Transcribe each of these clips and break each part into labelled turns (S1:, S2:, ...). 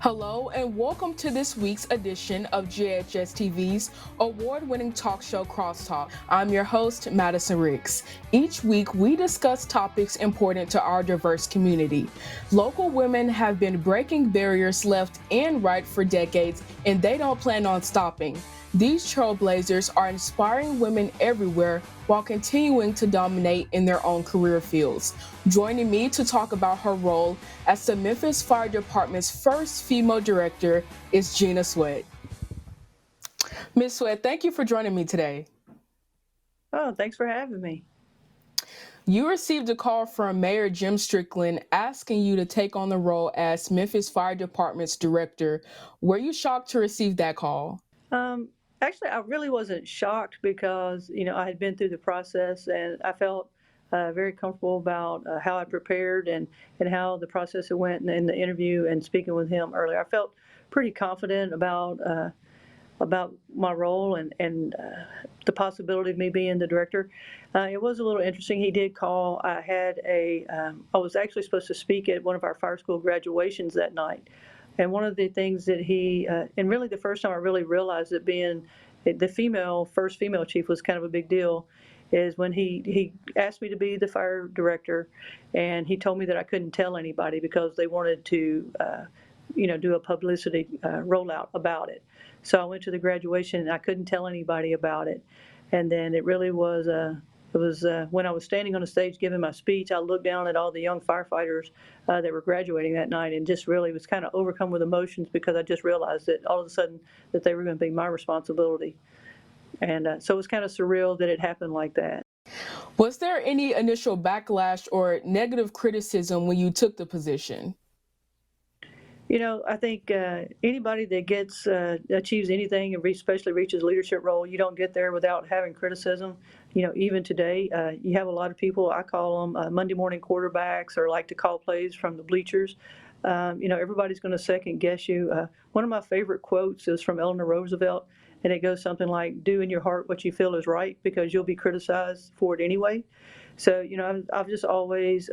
S1: Hello and welcome to this week's edition of GHS-TV's award-winning talk show Crosstalk. I'm your host, Madison Riggs. Each week we discuss topics important to our diverse community. Local women have been breaking barriers left and right for decades, and they don't plan on stopping. These trailblazers are inspiring women everywhere while continuing to dominate in their own career fields. Joining me to talk about her role as the Memphis Fire Department's first female director is Gina Sweat. Ms. Sweat, thank you for joining me today.
S2: Oh, thanks for having me.
S1: You received a call from Mayor Jim Strickland asking you to take on the role as Memphis Fire Department's director. Were you shocked to receive that call?
S2: Actually, I really wasn't shocked because, I had been through the process and I felt very comfortable about how I prepared and how the process went in the interview and speaking with him earlier. I felt pretty confident about my role and the possibility of me being the director. It was a little interesting. He did call. I was actually supposed to speak at one of our fire school graduations that night. And one of the things that and really the first time I really realized that being the first female chief was kind of a big deal, is when he asked me to be the fire director, and he told me that I couldn't tell anybody because they wanted to, do a publicity rollout about it. So I went to the graduation and I couldn't tell anybody about it. And then it really was when I was standing on the stage giving my speech, I looked down at all the young firefighters that were graduating that night and just really was kind of overcome with emotions because I just realized that all of a sudden that they were going to be my responsibility. And so it was kind of surreal that it happened like that.
S1: Was there any initial backlash or negative criticism when you took the position?
S2: I think anybody that achieves anything, and especially reaches leadership role, you don't get there without having criticism. Even today, you have a lot of people, I call them Monday morning quarterbacks, or like to call plays from the bleachers. Everybody's going to second guess you. One of my favorite quotes is from Eleanor Roosevelt, and it goes something like, "Do in your heart what you feel is right, because you'll be criticized for it anyway." So, I've just always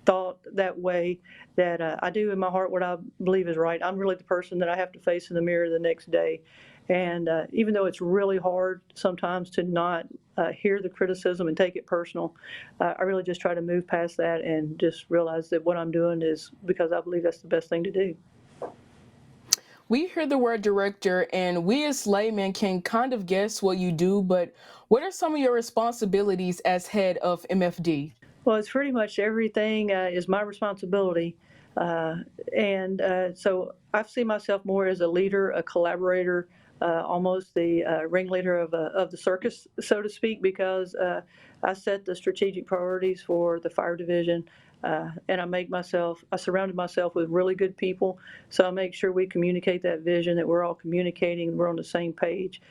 S2: thought that way, that I do in my heart what I believe is right. I'm really the person that I have to face in the mirror the next day. And even though it's really hard sometimes to not hear the criticism and take it personal, I really just try to move past that and just realize that what I'm doing is because I believe that's the best thing to do.
S1: We hear the word director and we as laymen can kind of guess what you do, but what are some of your responsibilities as head of MFD?
S2: Well, it's pretty much everything is my responsibility. So I see myself more as a leader, a collaborator, almost the ringleader of the circus, so to speak, because I set the strategic priorities for the fire division. And I surrounded myself with really good people. So I make sure we communicate that vision, that we're all communicating, we're on the same page.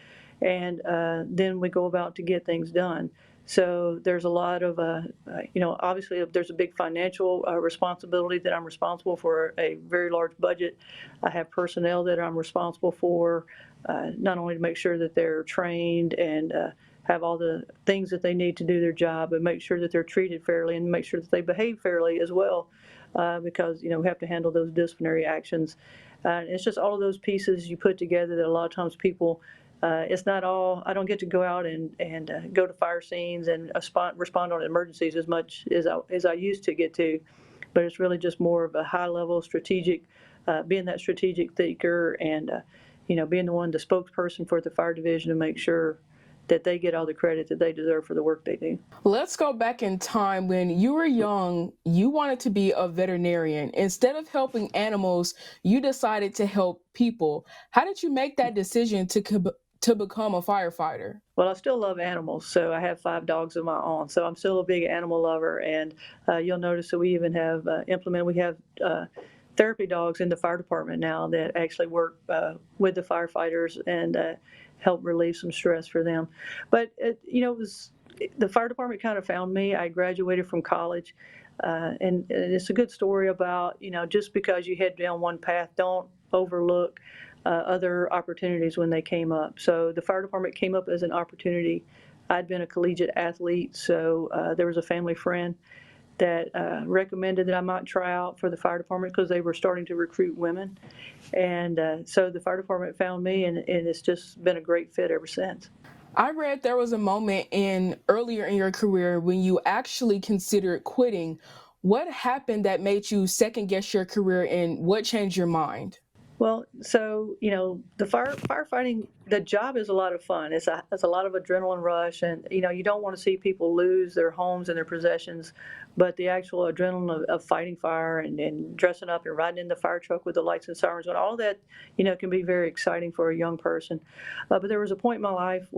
S2: And then we go about to get things done. So there's a lot of, obviously there's a big financial responsibility that I'm responsible for a very large budget. I have personnel that I'm responsible for, not only to make sure that they're trained and have all the things that they need to do their job, but make sure that they're treated fairly and make sure that they behave fairly as well, because, we have to handle those disciplinary actions. It's just all of those pieces you put together that a lot of times people, it's not all. I don't get to go out and go to fire scenes and respond on emergencies as much as I used to get to, but it's really just more of a high level strategic, being that strategic thinker and being the spokesperson for the fire division to make sure that they get all the credit that they deserve for the work they do.
S1: Let's go back in time. When you were young, you wanted to be a veterinarian. Instead of helping animals, you decided to help people. How did you make that decision to become a firefighter?
S2: Well, I still love animals, so I have 5 dogs of my own. So I'm still a big animal lover, and you'll notice that we even have therapy dogs in the fire department now that actually work with the firefighters and help relieve some stress for them. But the fire department kind of found me. I graduated from college, and it's a good story about just because you head down one path, don't overlook other opportunities when they came up. So the fire department came up as an opportunity. I'd been a collegiate athlete, so there was a family friend that recommended that I might try out for the fire department because they were starting to recruit women. And so the fire department found me, and it's just been a great fit ever since.
S1: I read there was a moment earlier in your career when you actually considered quitting. What happened that made you second guess your career, and what changed your mind?
S2: Well, so the firefighting, the job is a lot of fun. It's a lot of adrenaline rush, and you don't want to see people lose their homes and their possessions, but the actual adrenaline of fighting fire and dressing up and riding in the fire truck with the lights and sirens and all that, can be very exciting for a young person. But there was a point in my life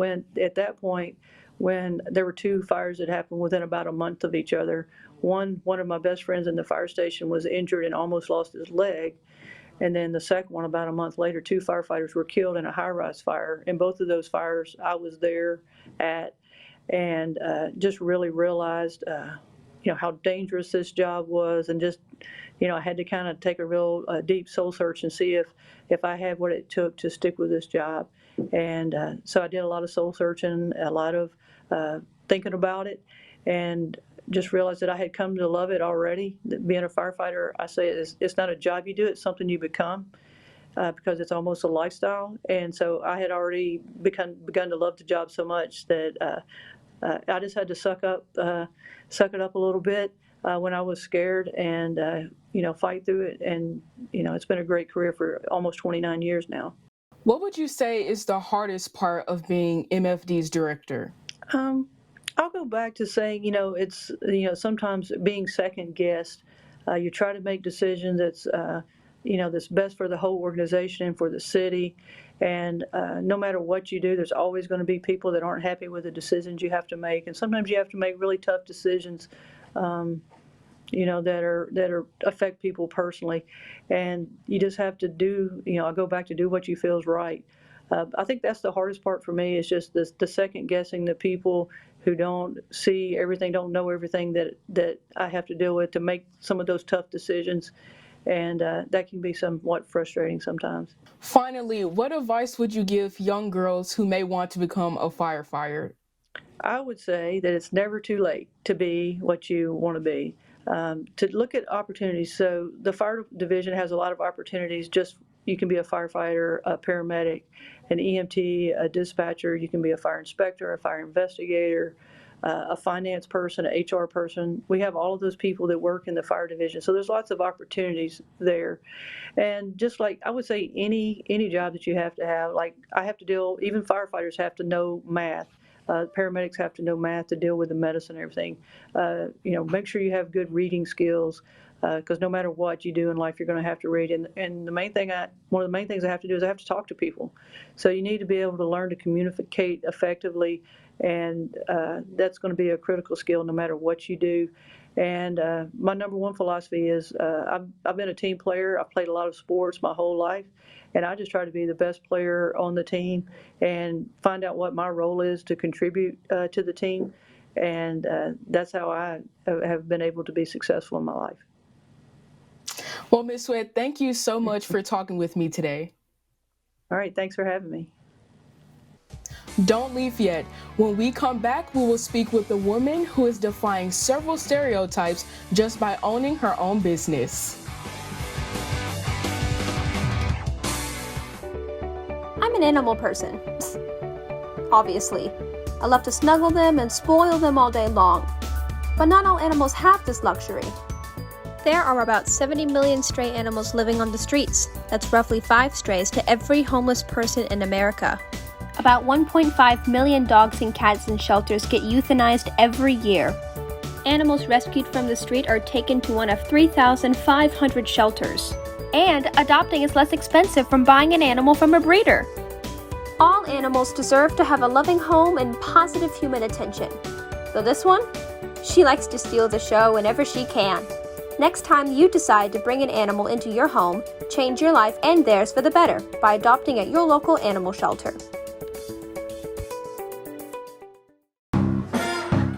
S2: at that point, when there were two fires that happened within about a month of each other. One of my best friends in the fire station was injured and almost lost his leg. And then the second one, about a month later, two firefighters were killed in a high-rise fire. And both of those fires I was there at, and just really realized, how dangerous this job was, and just, I had to kind of take a real deep soul search and see if I had what it took to stick with this job. And so I did a lot of soul searching, a lot of thinking about it, and just realized that I had come to love it already. That being a firefighter, I say it's not a job you do, it's something you become, because it's almost a lifestyle. And so I had already begun to love the job so much that I just had to suck it up a little bit when I was scared, and fight through it. And it's been a great career for almost 29 years now.
S1: What would you say is the hardest part of being MFD's director?
S2: I'll go back to saying, it's, sometimes being second guessed. You try to make decisions that's best for the whole organization and for the city. And no matter what you do, there's always going to be people that aren't happy with the decisions you have to make. And sometimes you have to make really tough decisions, that affect people personally. And you just have to I go back to do what you feel is right. I think that's the hardest part for me, is just the second guessing the people who don't see everything, don't know everything that I have to deal with to make some of those tough decisions. And that can be somewhat frustrating sometimes.
S1: Finally, what advice would you give young girls who may want to become a firefighter?
S2: I would say that it's never too late to be what you want to be. To look at opportunities. So the fire division has a lot of opportunities. You can be a firefighter, a paramedic, an EMT, a dispatcher. You can be a fire inspector, a fire investigator, a finance person, an HR person. We have all of those people that work in the fire division. So there's lots of opportunities there. And just like I would say, any job that you have to have, like I have to even firefighters have to know math. Paramedics have to know math to deal with the medicine and everything. Make sure you have good reading skills, because no matter what you do in life, you're going to have to read. And one of the main things I have to do is I have to talk to people. So you need to be able to learn to communicate effectively, and that's going to be a critical skill no matter what you do. And my number one philosophy is I've been a team player. I've played a lot of sports my whole life, and I just try to be the best player on the team and find out what my role is to contribute to the team. And that's how I have been able to be successful in my life.
S1: Well, Ms. Sweat, thank you so much for talking with me today.
S2: All right, thanks for having me.
S1: Don't leave yet. When we come back, we will speak with a woman who is defying several stereotypes just by owning her own business.
S3: I'm an animal person, obviously. I love to snuggle them and spoil them all day long. But not all animals have this luxury. There are about 70 million stray animals living on the streets. That's roughly 5 strays to every homeless person in America. About 1.5 million dogs and cats in shelters get euthanized every year. Animals rescued from the street are taken to one of 3,500 shelters. And adopting is less expensive from buying an animal from a breeder. All animals deserve to have a loving home and positive human attention. So this one? She likes to steal the show whenever she can. Next time you decide to bring an animal into your home, change your life and theirs for the better by adopting at your local animal shelter.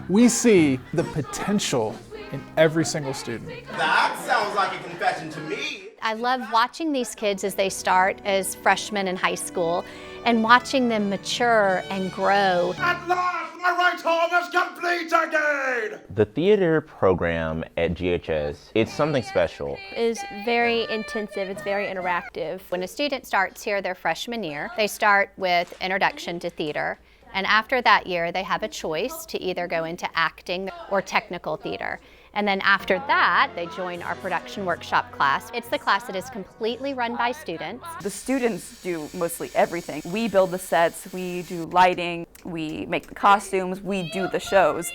S4: We see the potential in every single student.
S5: That sounds like a confession to me.
S6: I love watching these kids as they start as freshmen in high school and watching them mature and grow.
S5: At last, my right arm is complete again!
S7: The theater program at GHS, it's something special.
S6: Is very intensive, it's very interactive. When a student starts here their freshman year, they start with Introduction to Theater. And after that year, they have a choice to either go into acting or technical theater. And then after that, they join our production workshop class. It's the class that is completely run by students.
S8: The students do mostly everything. We build the sets, we do lighting, we make the costumes, we do the shows.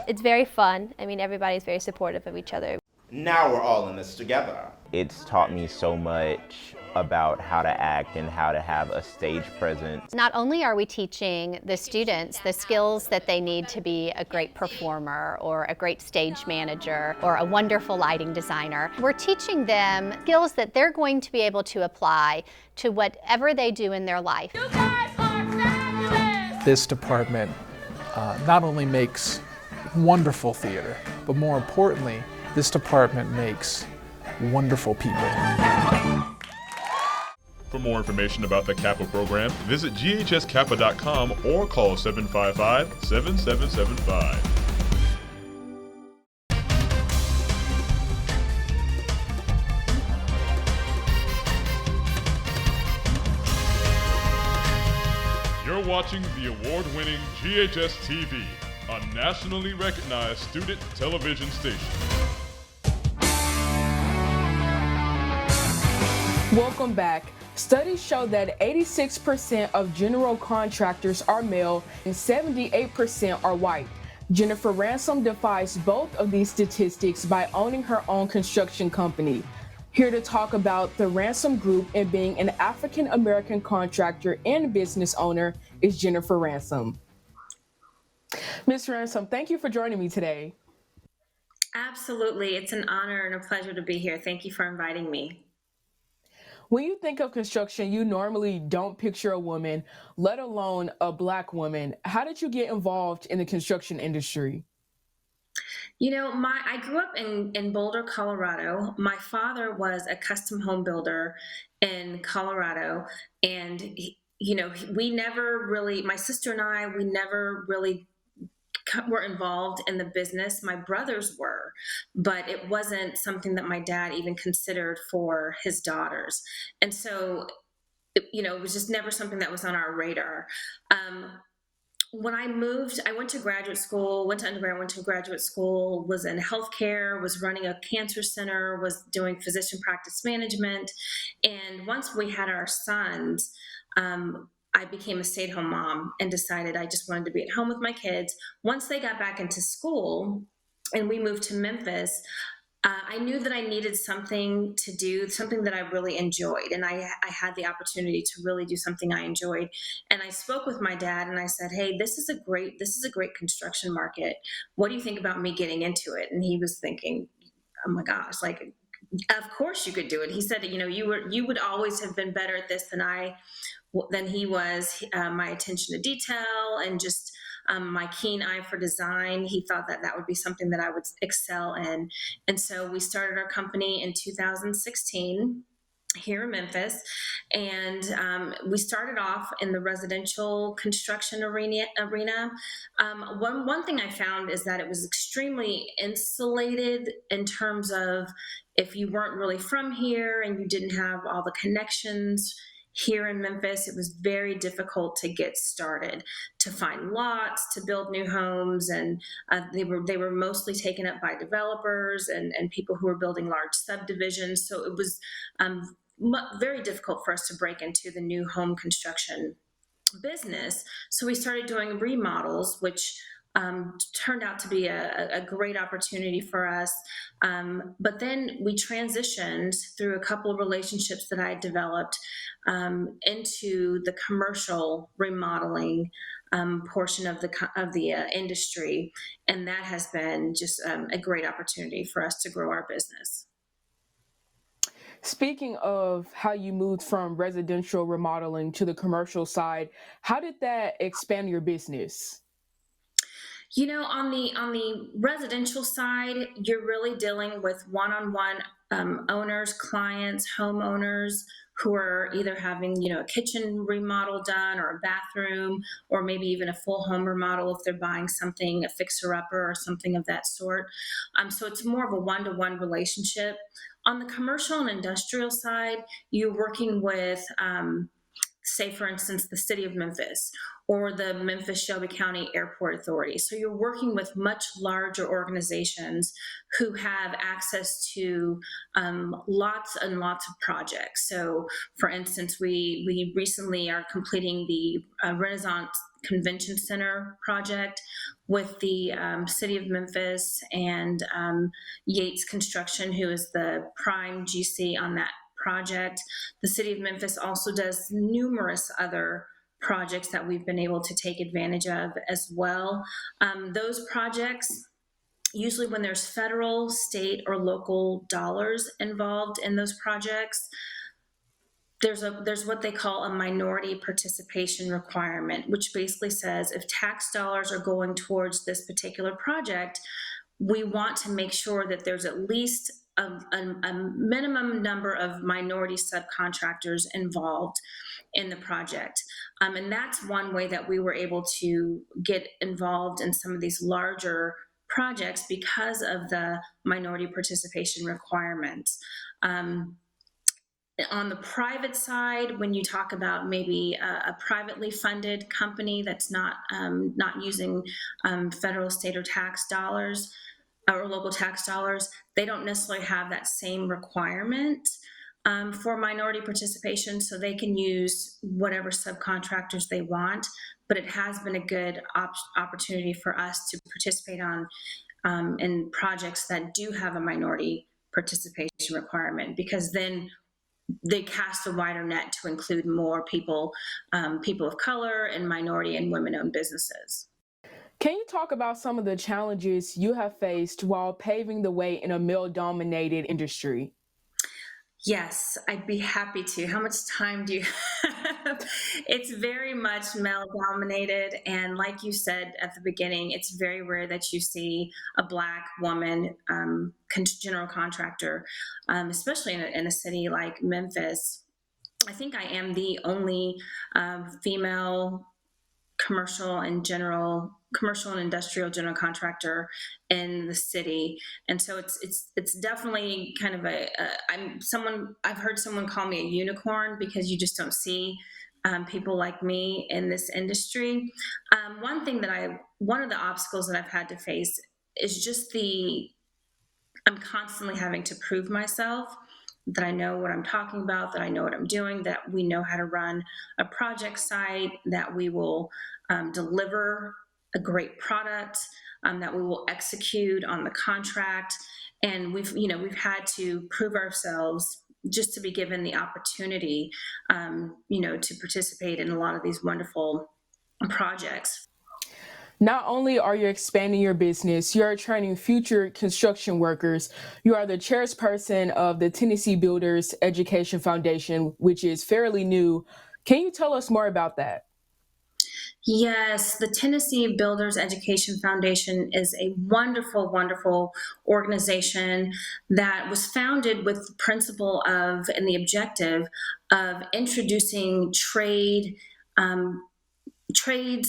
S3: It's very fun. I mean, everybody's very supportive of each other.
S5: Now we're all in this together.
S7: It's taught me so much about how to act and how to have a stage presence.
S6: Not only are we teaching the students the skills that they need to be a great performer or a great stage manager or a wonderful lighting designer, we're teaching them skills that they're going to be able to apply to whatever they do in their life.
S1: You guys are fabulous!
S4: This department not only makes wonderful theater, but more importantly, this department makes wonderful people.
S9: For more information about the Kappa program, visit ghskappa.com or call 755-7775. You're watching the award-winning GHS-TV, a nationally recognized student television station.
S1: Welcome back. Studies show that 86% of general contractors are male and 78% are white. Jennifer Ransom defies both of these statistics by owning her own construction company. Here to talk about the Ransom Group and being an African American contractor and business owner is Jennifer Ransom. Ms. Ransom, thank you for joining me today.
S10: Absolutely. It's an honor and a pleasure to be here. Thank you for inviting me.
S1: When you think of construction, you normally don't picture a woman, let alone a Black woman. How did you get involved in the construction industry?
S10: You know, I grew up in Boulder, Colorado. My father was a custom home builder in Colorado. And, we never really, my sister and I, we never really were involved in the business. My brothers were, but it wasn't something that my dad even considered for his daughters. And so, it was just never something that was on our radar. When I moved, I went to graduate school, went to undergrad, went to graduate school, was in healthcare, was running a cancer center, was doing physician practice management. And once we had our sons, I became a stay-at-home mom and decided I just wanted to be at home with my kids. Once they got back into school and we moved to Memphis, I knew that I needed something to do, something that I really enjoyed. And I had the opportunity to really do something I enjoyed. And I spoke with my dad and I said, hey, this is a great construction market. What do you think about me getting into it? And he was thinking, oh my gosh, like, of course you could do it. He said, you would always have been better at this than he was. My attention to detail and just my keen eye for design. He thought that would be something that I would excel in. And so we started our company in 2016 here in Memphis. And we started off in the residential construction arena. One thing I found is that it was extremely insulated in terms of if you weren't really from here and you didn't have all the connections here in Memphis, it was very difficult to get started, to find lots, to build new homes, and they were mostly taken up by developers and people who were building large subdivisions. So it was very difficult for us to break into the new home construction business. So we started doing remodels, which turned out to be a great opportunity for us. But then we transitioned through a couple of relationships that I had developed into the commercial remodeling portion of the industry. And that has been just a great opportunity for us to grow our business.
S1: Speaking of how you moved from residential remodeling to the commercial side, how did that expand your business?
S10: On the residential side, you're really dealing with one-on-one owners, clients, homeowners who are either having, a kitchen remodel done or a bathroom, or maybe even a full home remodel if they're buying something, a fixer-upper or something of that sort. So it's more of a one-to-one relationship. On the commercial and industrial side, you're working with, say, for instance, the city of Memphis or the Memphis Shelby County Airport Authority. So you're working with much larger organizations who have access to lots and lots of projects. So, for instance, we recently are completing the Renaissance Convention Center project with the city of Memphis and Yates Construction, who is the prime GC on that project. The city of Memphis also does numerous other projects that we've been able to take advantage of as well. Those projects, usually when there's federal, state, or local dollars involved in those projects, there's what they call a minority participation requirement, which basically says if tax dollars are going towards this particular project, we want to make sure that there's at least a minimum number of minority subcontractors involved in the project. And that's one way that we were able to get involved in some of these larger projects because of the minority participation requirements. On the private side, when you talk about maybe a privately funded company that's not using federal, state, or tax dollars or local tax dollars, they don't necessarily have that same requirement for minority participation, so they can use whatever subcontractors they want. But it has been a good opportunity for us to participate in projects that do have a minority participation requirement, because then they cast a wider net to include more people, people of color and minority and women-owned businesses.
S1: Can you talk about some of the challenges you have faced while paving the way in a male-dominated industry?
S10: Yes, I'd be happy to. How much time do you have? It's very much male-dominated, and like you said at the beginning, it's very rare that you see a Black woman general contractor, especially in a city like Memphis. I think I am the only female commercial and industrial general contractor in the city. And so it's definitely kind of I've heard someone call me a unicorn, because you just don't see people like me in this industry. One of the obstacles that I've had to face is just I'm constantly having to prove myself, that I know what I'm talking about, that I know what I'm doing, that we know how to run a project site, that we will deliver a great product, that we will execute on the contract. And we've had to prove ourselves just to be given the opportunity, to participate in a lot of these wonderful projects.
S1: Not only are you expanding your business, you are training future construction workers. You are the chairperson of the Tennessee Builders Education Foundation, which is fairly new. Can you tell us more about that?
S10: Yes, the Tennessee Builders Education Foundation is a wonderful, wonderful organization that was founded with the principle of and the objective of introducing trades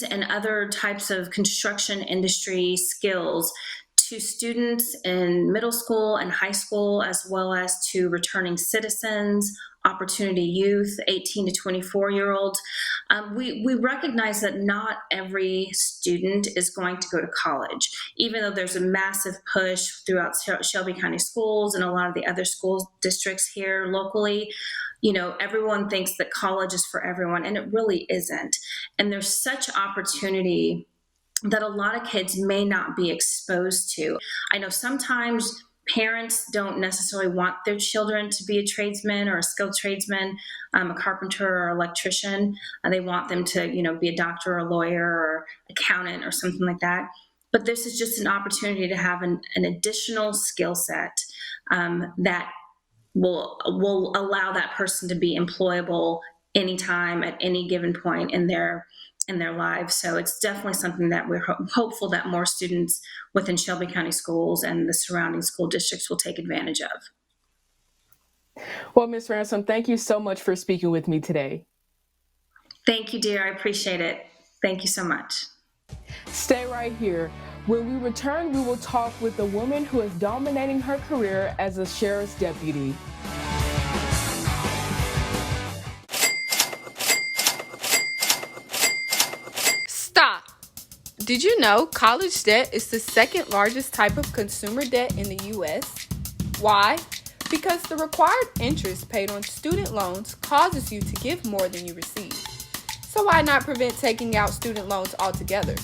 S10: and other types of construction industry skills to students in middle school and high school, as well as to returning citizens, opportunity youth, 18 to 24-year-olds. We recognize that not every student is going to go to college, even though there's a massive push throughout Shelby County schools and a lot of the other school districts here locally. Everyone thinks that college is for everyone, and it really isn't. And there's such opportunity that a lot of kids may not be exposed to. I know sometimes parents don't necessarily want their children to be a tradesman or a skilled tradesman, a carpenter or electrician. They want them to, be a doctor or a lawyer or accountant or something like that. But this is just an opportunity to have an additional skill set that will allow that person to be employable anytime at any given point in their in their lives. So it's definitely something that we're hopeful that more students within Shelby County schools and the surrounding school districts will take advantage of.
S1: Well, Ms. Ransom, thank you so much for speaking with me today.
S10: Thank you, dear. I appreciate it. Thank you so much.
S1: Stay right here. When we return, we will talk with a woman who is dominating her career as a sheriff's deputy.
S11: Stop! Did you know college debt is the second largest type of consumer debt in the U.S.? Why? Because the required interest paid on student loans causes you to give more than you receive. So why not prevent taking out student loans altogether?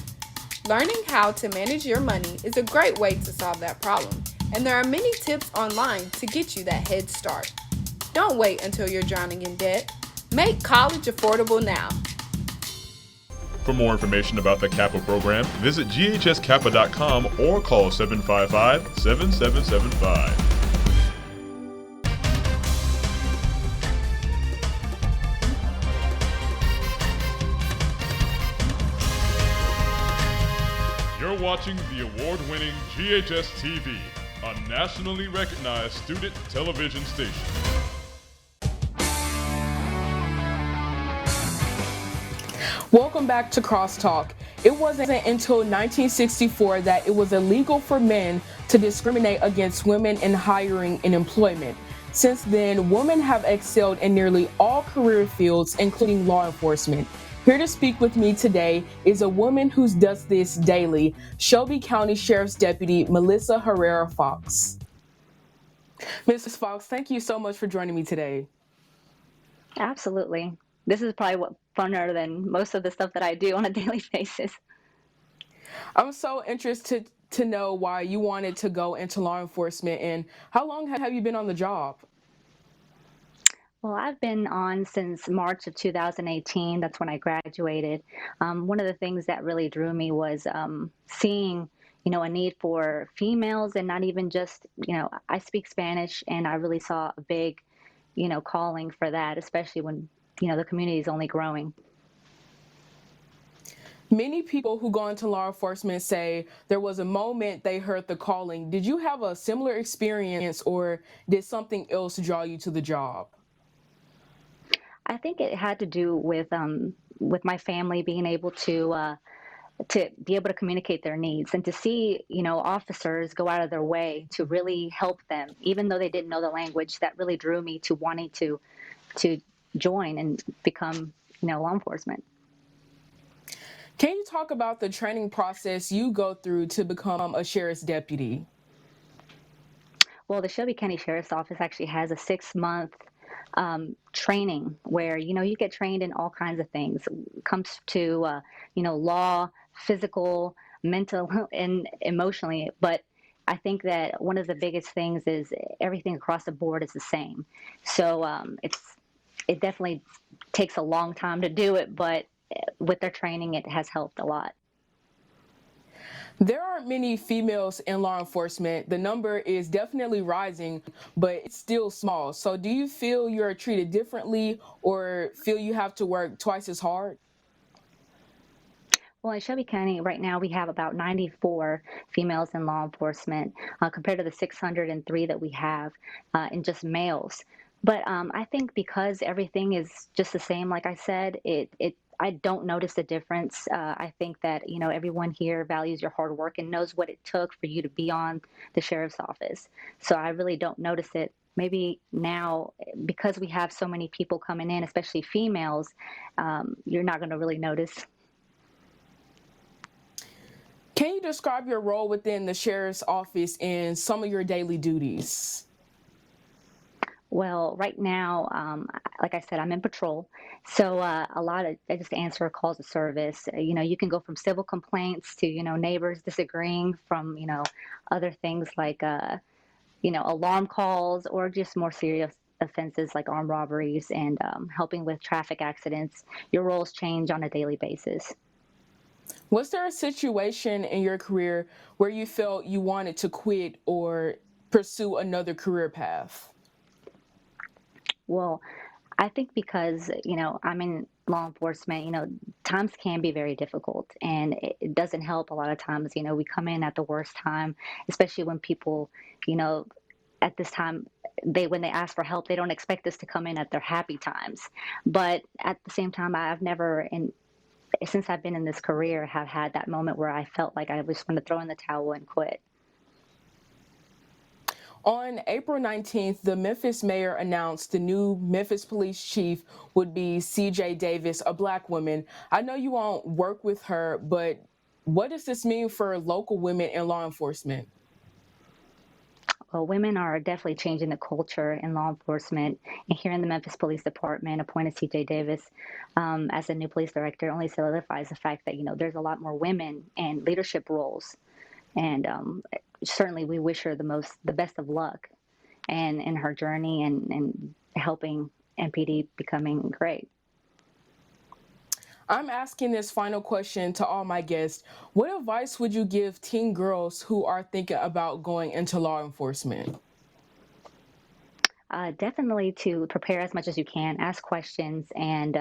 S11: Learning how to manage your money is a great way to solve that problem, and there are many tips online to get you that head start. Don't wait until you're drowning in debt. Make college affordable now.
S9: For more information about the CAPA program, visit GHS-Kappa.com or call 755-7775. You're watching the award-winning GHS-TV, a nationally recognized student television station.
S1: Welcome back to Crosstalk. It wasn't until 1964 that it was illegal for men to discriminate against women in hiring and employment. Since then, women have excelled in nearly all career fields, including law enforcement. Here to speak with me today is a woman who does this daily, Shelby County Sheriff's Deputy Melissa Herrera Fox. Mrs. Fox, thank you so much for joining me today.
S12: Absolutely. This is probably funner than most of the stuff that I do on a daily basis.
S1: I'm so interested to know why you wanted to go into law enforcement, and how long have you been on the job?
S12: Well, I've been on since March of 2018. That's when I graduated. One of the things that really drew me was seeing, a need for females, and not even just, I speak Spanish, and I really saw a big, calling for that, especially when, the community is only growing.
S1: Many people who go into law enforcement say there was a moment they heard the calling. Did you have a similar experience, or did something else draw you to the job?
S12: I think it had to do with my family being able to be able to communicate their needs, and to see, officers go out of their way to really help them, even though they didn't know the language. That really drew me to wanting to join and become, law enforcement.
S1: Can you talk about the training process you go through to become a sheriff's deputy?
S12: Well, the Shelby County Sheriff's Office actually has a 6-month training where, you get trained in all kinds of things. It comes to, law, physical, mental, and emotionally. But I think that one of the biggest things is everything across the board is the same. So it definitely takes a long time to do it, but with their training, it has helped a lot.
S1: There aren't many females in law enforcement. The number is definitely rising, but it's still small. So do you feel you're treated differently, or feel you have to work twice as hard?
S12: Well, in Shelby County right now, we have about 94 females in law enforcement compared to the 603 that we have in just males. But I think because everything is just the same, like I said, I don't notice a difference. I think that, everyone here values your hard work and knows what it took for you to be on the sheriff's office. So I really don't notice it. Maybe now, because we have so many people coming in, especially females, you're not going to really notice.
S1: Can you describe your role within the sheriff's office and some of your daily duties?
S12: Well, right now, like I said, I'm in patrol. So I just answer calls of service. You can go from civil complaints to, neighbors disagreeing, from, other things like, alarm calls, or just more serious offenses like armed robberies, and helping with traffic accidents. Your roles change on a daily basis.
S1: Was there a situation in your career where you felt you wanted to quit or pursue another career path?
S12: Well, I think because, I'm in law enforcement, times can be very difficult, and it doesn't help a lot of times. We come in at the worst time, especially when people, you know, at this time, when they ask for help, they don't expect us to come in at their happy times. But at the same time, I've never, since I've been in this career, have had that moment where I felt like I was going to throw in the towel and quit.
S1: On April 19th, the Memphis mayor announced the new Memphis police chief would be CJ Davis, a Black woman. I know you won't work with her, but what does this mean for local women in law enforcement?
S12: Well, women are definitely changing the culture in law enforcement. And here in the Memphis Police Department, appointed CJ Davis as the new police director only solidifies the fact that, there's a lot more women in leadership roles. And certainly we wish her the best of luck and in her journey and helping MPD becoming great.
S1: I'm asking this final question to all my guests. What advice would you give teen girls who are thinking about going into law enforcement?
S12: Definitely to prepare as much as you can, ask questions, and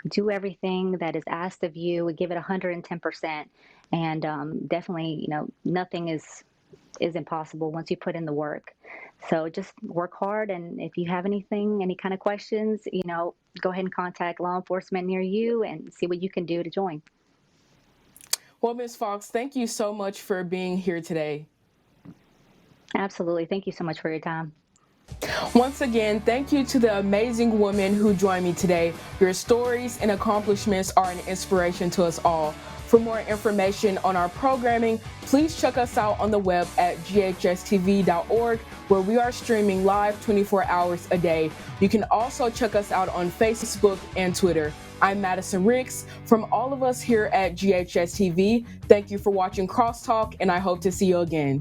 S12: do everything that is asked of you. Give it 110%, and definitely, nothing is impossible once you put in the work. So just work hard, and if you have any kind of questions, go ahead and contact law enforcement near you and see what you can do to join.
S1: Well, Ms. Fox, thank you so much for being here today.
S12: Absolutely. Thank you so much for your time.
S1: Once again, thank you to the amazing women who joined me today. Your stories and accomplishments are an inspiration to us all. For more information on our programming, please check us out on the web at GHS-TV.org, where we are streaming live 24 hours a day. You can also check us out on Facebook and Twitter. I'm Madison Ricks. From all of us here at GHS-TV, thank you for watching Crosstalk, and I hope to see you again.